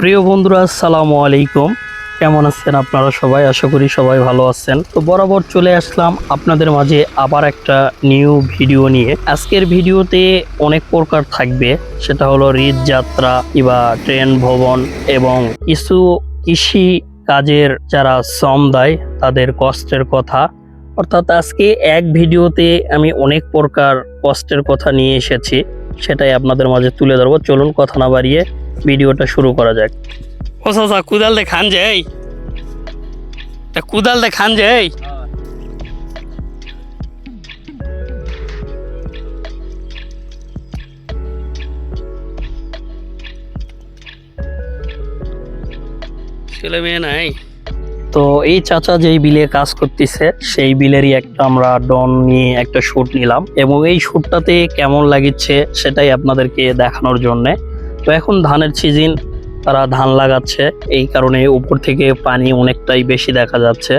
প্রিয় বন্ধুরা, আসসালামু আলাইকুম। কেমন আছেন আপনারা সবাই? আশা করি সবাই ভালো আছেন। তো বরাবর চলে আসলাম আপনাদের মাঝে আবার একটা নিউ ভিডিও নিয়ে। আজকের ভিডিওতে অনেক প্রকার থাকবে, সেটা হলো রীথযাত্রা কিংবা ট্রেন ভ্রমণ এবং কিছু কৃষি কাজের যারা শ্রম দেয় তাদের কষ্টের কথা। অর্থাৎ আজকে এক ভিডিওতে আমি অনেক প্রকার কষ্টের কথা নিয়ে এসেছি, সেটাই আপনাদের মাঝে তুলে ধরবো। চলুন কথা না বাড়িয়ে ভিডিওটা শুরু করা যাক। ও চাচা, কুদাল দে খান যাই, কুদাল দে খান যাই। ছেলে মেয়ে নাই তো এই চাচা যেই বিলে কাজ করতেছে সেই বিলেরই একটা আমরা ডন নিয়ে একটা শুট নিলাম এবং এই শুটটাতে কেমন লাগিচ্ছে সেটাই আপনাদেরকে দেখানোর জন্য। তো এখন ধানের সিজন, তারা ধান লাগাচ্ছে, এই কারণে উপর থেকে পানি অনেকটাই বেশি দেখা যাচ্ছে,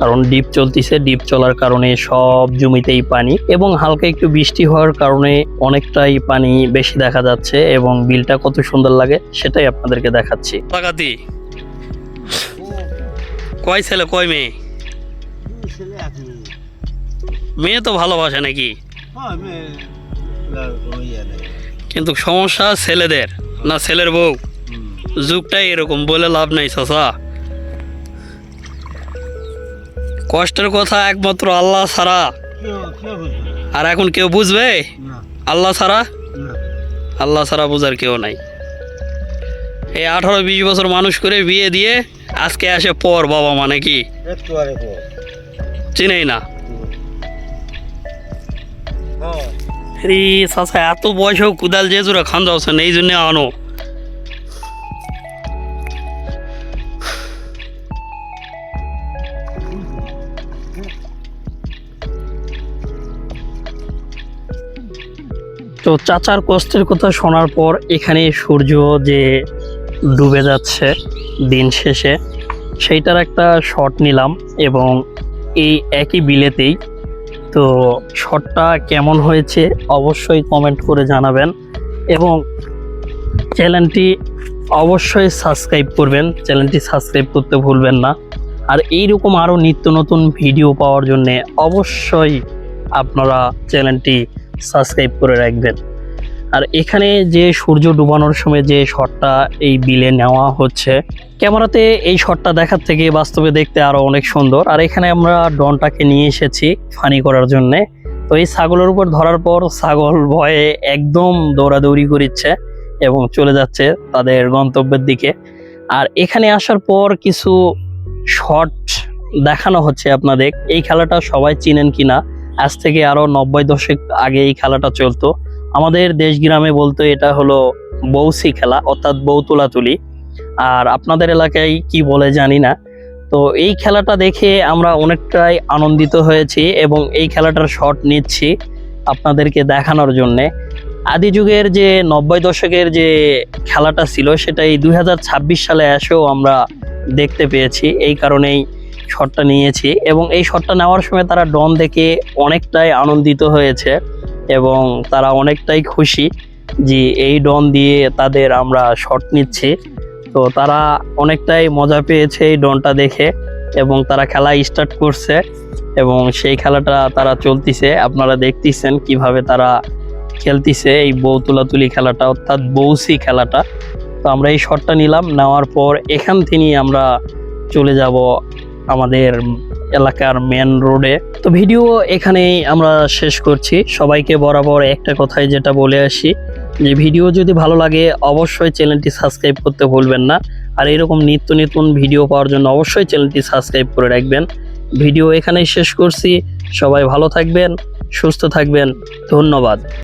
কারণ ডিপ চলতেছে। ডিপ চলার কারণে সব জমিতেই পানি এবং হালকা একটু বৃষ্টি হওয়ার কারণে অনেকটাই পানি বেশি দেখা যাচ্ছে এবং বিলটা কত সুন্দর লাগে সেটাই আপনাদেরকে দেখাচ্ছি। লাগাতি কয় ছেলে কয় মেয়ে? মেয়ে তো ভালোবাসে নাকি, কিন্তু সমস্যা ছেলেদের না, ছেলের বউ। যুগটাই এরকম, বলে লাভ নাই চাচা। কষ্টের কথা একমাত্র আল্লাহ ছাড়া আর এখন কেউ বুঝবে? আল্লাহ ছাড়া, আল্লাহ ছাড়া বুঝার কেউ নাই। এই 18-20 বছর মানুষ করে বিয়ে দিয়ে আজকে আসে পর বাবা, মানে কি চিনেই না। চাচা এত বয়সেও কুদাল যে জোড়া খান যাচ্ছেন, এই জন্য আনো। তো চাচার কষ্টের কথা শোনার পর এখানে সূর্য যে ডুবে যাচ্ছে দিন শেষে, সেইটার একটা শট নিলাম এবং এই একই বিলেতেই। তো শটটা কেমন হয়েছে অবশ্যই কমেন্ট করে জানাবেন এবং চ্যানেলটি অবশ্যই সাবস্ক্রাইব করবেন, চ্যানেলটি সাবস্ক্রাইব করতে ভুলবেন না। আর এইরকম আরও নিত্য নতুন ভিডিও পাওয়ার জন্যে অবশ্যই আপনারা চ্যানেলটি সাবস্ক্রাইব করে রাখবেন। আর এখানে যে সূর্য ডুবানোর সময় যে শটটা এই বিলে নেওয়া হচ্ছে, ক্যামেরাতে এই শটটা দেখার থেকে বাস্তবে দেখতে আরও অনেক সুন্দর। আর এখানে আমরা ডনটাকে নিয়ে এসেছি ফানি করার জন্যে। তো এই ছাগলের উপর ধরার পর ছাগল ভয়ে একদম দৌড়াদৌড়ি করিচ্ছে এবং চলে যাচ্ছে তাদের গন্তব্যের দিকে। আর এখানে আসার পর কিছু শট দেখানো হচ্ছে আপনাদের। এই খেলাটা সবাই চিনেন কিনা, আজ থেকে আরও 90 দশক আগে এই খেলাটা চলতো। আমাদের দেশ গ্রামে বলতো এটা হলো বৌসি খেলা, অর্থাৎ বউ তোলাতুলি। আর আপনাদের এলাকায় কি বলে জানি না। তো এই খেলাটা দেখে আমরা অনেকটাই আনন্দিত হয়েছি এবং এই খেলাটার শট নিচ্ছি আপনাদেরকে দেখানোর জন্যে। আদি যুগের যে 90 দশকের যে খেলাটা ছিল সেটা এই 2026 সালে এসেও আমরা দেখতে পেয়েছি, এই কারণেই শটটা নিয়েছি। এবং এই শটটা নেওয়ার সময় তারা ডন দেখে অনেকটাই আনন্দিত হয়েছে এবং তারা অনেকটাই খুশি যে এই ডন দিয়ে তাদের আমরা শট নিচ্ছি। তো তারা অনেকটাই মজা পেয়েছে এই ডনটা দেখে এবং তারা খেলা স্টার্ট করছে এবং সেই খেলাটা তারা চলতিছে। আপনারা দেখতেছেন কিভাবে তারা খেলতিছে এই বউ তোলাতুলি খেলাটা, অর্থাৎ বৌসি খেলাটা। তো আমরা এই শটটা নিলাম, নেওয়ার পর এখান থেকে আমরা চলে যাব আমাদের এলাকার মেন রোডে। তো ভিডিও এখানেই আমরা শেষ করছি। সবাইকে বরাবর একটা কথাই যেটা বলে আসি, যে ভিডিও যদি ভালো লাগে অবশ্যই চ্যানেলটি সাবস্ক্রাইব করতে ভুলবেন না। আর এরকম নিত্য নতুন ভিডিও পাওয়ার জন্য অবশ্যই চ্যানেলটি সাবস্ক্রাইব করে রাখবেন। ভিডিও এখানেই শেষ করছি। সবাই ভালো থাকবেন, সুস্থ থাকবেন, ধন্যবাদ।